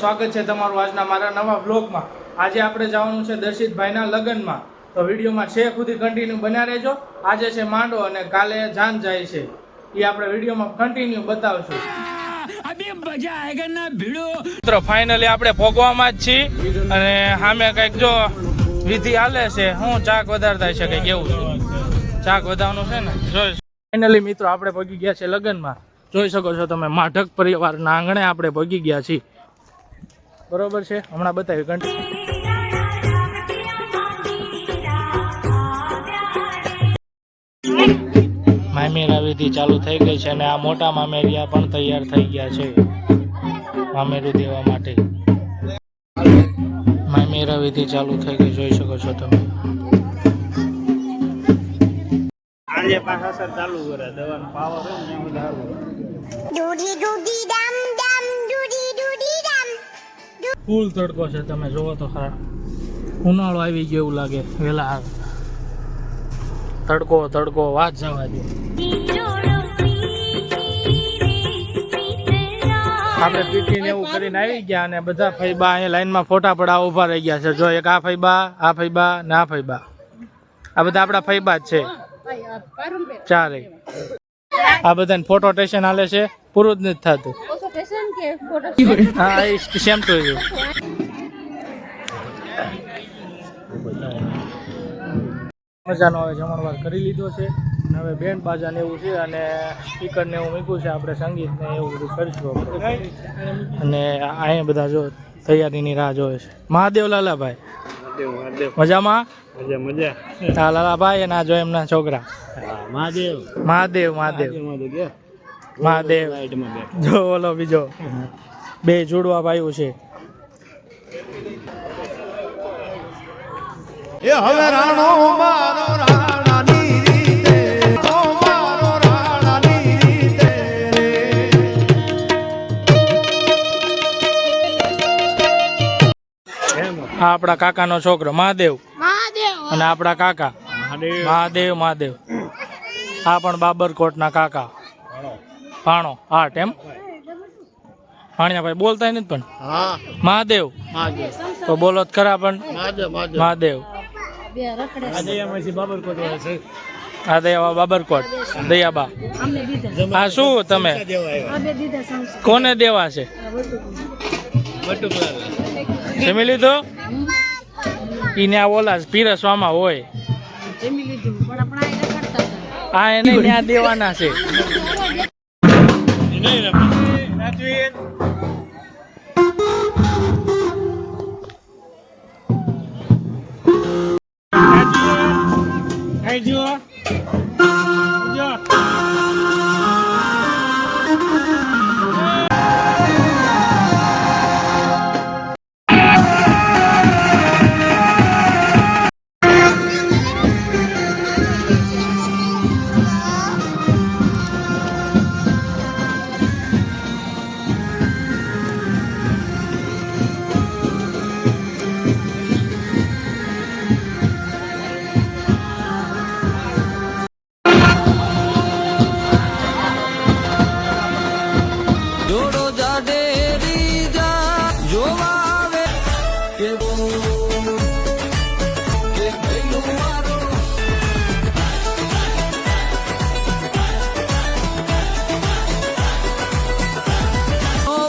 સ્વાગત છે તમારું આજના મારા નવા બ્લોગમાં। આજે આપણે જવાનું છે દર્શિતભાઈના લગ્નમાં, તો વિડીયોમાં છેક સુધી કન્ટિન્યુ બન્યા રહેજો। આજે છે માંડો અને કાલે જાન જાય છે, એ આપણે વિડીયોમાં કન્ટિન્યુ બતાવશું। મિત્રો ફાઇનલી આપણે ભોગવામાં જ છીએ અને સામે કંઈક જો વિધિ હાલે છે। હું ચાક વધારે થાય છે કંઈક એવું છે, ચાક વધારવાનું છે ને। જોઈ ફાઇનલી મિત્રો આપણે પગી ગયા છે લગ્નમાં, જોઈ શકો છો તમે। માઢક પરિવારના આંગણે આપણે પગી ગયા છીએ, બરોબર છે। હમણાં બતાવી કન્ટિન્યુ। મામેરા વિધિ ચાલુ થઈ ગઈ છે અને આ મોટા મામેરિયા પણ તૈયાર થઈ ગયા છે મામેરું દેવા માટે। મામેરા વિધિ ચાલુ થઈ ગઈ, જોઈ શકો છો તમે। આજે પાછા સર ચાલુ કરે દવાનો પાવર હોય ને વધારે દૂધી દૂધી ડમ ડમ દૂધી દૂધી ડમ। ફૂલ તડકો છે, તમે જોવો તો ખરા। ઉનાળો આવી ગયો એવું લાગે વેલા। તડકો તડકો વાત જવા દે। આપણે પીઠી ને એવું કરીને આવી ગયા અને બધા ફઈબા અહીંયા લાઈનમાં ફોટા પડાવવા ઉભા રહી ગયા છે। જો એક આ ફઈબા ને આ ફઈબા, આ બધા આપણા ફઈબા જ છે ચારે। આ બધાને ફોટો સ્ટેશન હાલે છે, પૂરું જ નથી થતું। હા એ સેમ ટુ યુ। મજાનો હવે જમણવાર કરી લીધો છે અને હવે બેન્ડ બાજા ને એવું છે અને સ્પીકર ને એવું મૂક્યું છે। આપણે સંગીત ને એવું બધું કરીશું આપણે। અને અહીંયા બધા જો તૈયારીની રાહ જોવે છે। મહાદેવ લાલાભાઈ મજામાં? હા લાલાભાઈ અને આ જો એમના છોકરા મહાદેવ મહાદેવ મહાદેવ મહાદેવ। જો ઓલો બીજો બે જોડવા ભાઈઓ છે। એ હવે રાણો મારો રાણાની રીતે, ઓ મારો રાણાની રીતે। આ આપણા કાકાનો છોકરો મહાદેવ અને આપણા કાકા મહાદેવ મહાદેવ। આ પણ બાબરકોટના કાકા ભાણો આટ એમ ભાણિયા ભાઈ બોલતા નથી પણ મહાદેવ તો બોલો જ ખરા પણ મહાદેવ। આ દયાબા બાબરકોટ દયાબા। હા શું તમે કોને દેવા છે? જમી લીધો? ઈને આ ઓલા પીરસવામાં હોય આ એને ત્યાં દેવાના છે। જોડો જાડેરી જા જોવા આવે કે ભઈલું મારું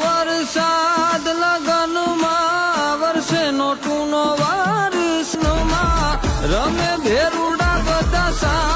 વરસાદ લગનમાં વર્ષે નોટુનો વારસમાં રમે ભેરુડા બધા સા।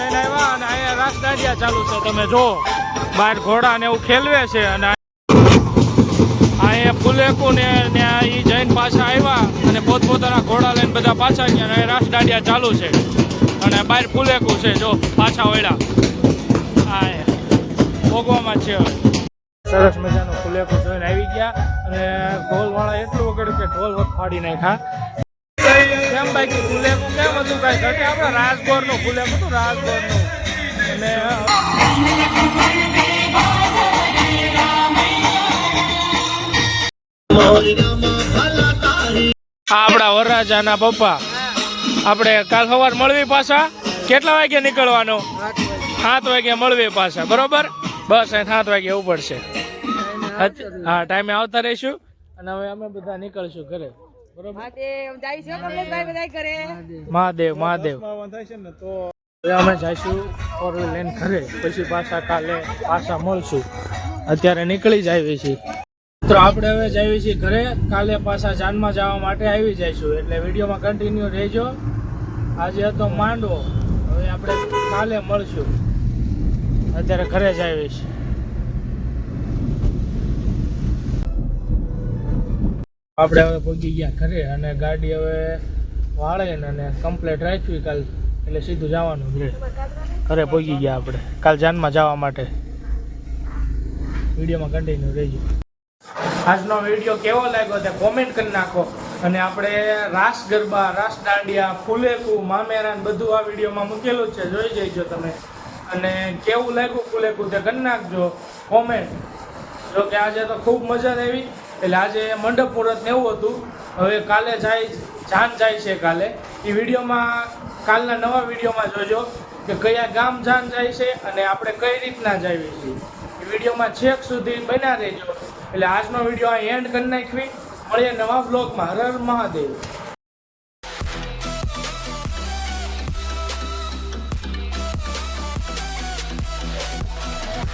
જોઈને આવ્યા અને અહીંયા રાસ દાંડિયા ચાલુ છે. તમે જો બહાર ઘોડા ને એવું ખેલવે છે અને અહીંયા ફુલેકુ ને ત્યાં એ જઈને પાછા આવ્યા અને પોતપોતાના ઘોડા લઈને બધા પાછા ગયા અને રાસ દાંડિયા ચાલુ છે અને બહાર ફુલેકુ છે જો પાછા વળ્યા આ ભોગવામાં છે. સરસ મજાનું ફુલેકુ જોઈને આવી ગયા અને ઢોલવાળા એટલું વગાડ્યું કે ઢોલ વધ ફાડી નાખ્યા. કેમ બાકી ફુલેકુ કેમ હતું કાંઈ ઘટે આપણે રાજગોરનું ફુલેકુ હતું રાજગોરનું અને આપણા વરરાજાના પપ્પા આપણે કાલ સવાર મળવી પાછા કેટલા વાગે નીકળવાનું? 7 વાગે મળવી પાછા બરોબર. બસ 7 વાગે ઉપડશે. હા ટાઈમે આવતા રહીશું અને હવે અમે બધા નીકળશું ઘરે બરોબર. મહાદેવ મહાદેવ હવે અમે જઈશું 4 વ્હીલ લઈને ઘરે પછી પાછા કાલે પાછા મળશું. અત્યારે નીકળી જ આવી છીએ તો આપણે હવે જઈએ છીએ ઘરે. કાલે પાછા જાનમાં જવા માટે આવી જઈશું એટલે વિડીયોમાં કન્ટિન્યુ રહેજો. આજે હતો માંડવો, હવે આપણે કાલે મળશું. અત્યારે ઘરે જ આવી છીએ. આપણે હવે પહોંચી ગયા ઘરે અને ગાડી હવે વાળીને અને કમ્પ્લેટ રાખવી કાલ એટલે સીધું જવાનું ઘરે. ઘરે પહોંચી ગયા આપણે કાલ જાનમાં જવા માટે. વિડીયોમાં કન્ટિન્યુ રહેજો. આજનો વિડીયો કેવો લાગ્યો તે કોમેન્ટ કરી નાખો અને આપણે રાસ ગરબા, રાસ દાંડિયા, ફુલેકુ, મામેરાન બધું આ વિડીયોમાં મૂકેલું જ છે, જોઈ જજો તમે. અને કેવું લાગ્યું ફુલેકુ તે કરી નાખજો કોમેન્ટ. જો કે આજે તો ખૂબ મજા આવી એટલે આજે મંડપ મુહૂર્ત ને એવું હતું. હવે કાલે જાન જાય છે કાલે. એ વિડીયોમાં કાલના નવા વિડીયોમાં જોજો કે કયા ગામ જાન જાય છે અને આપણે કઈ રીતના જઈએ છીએ. એ વિડીયોમાં છેક સુધી બન્યા રહેજો. એટલે આજનો વિડીયો અહીં એન્ડ કરી નાખવી. મળીએ નવા બ્લોગમાં. હર હર મહાદેવ.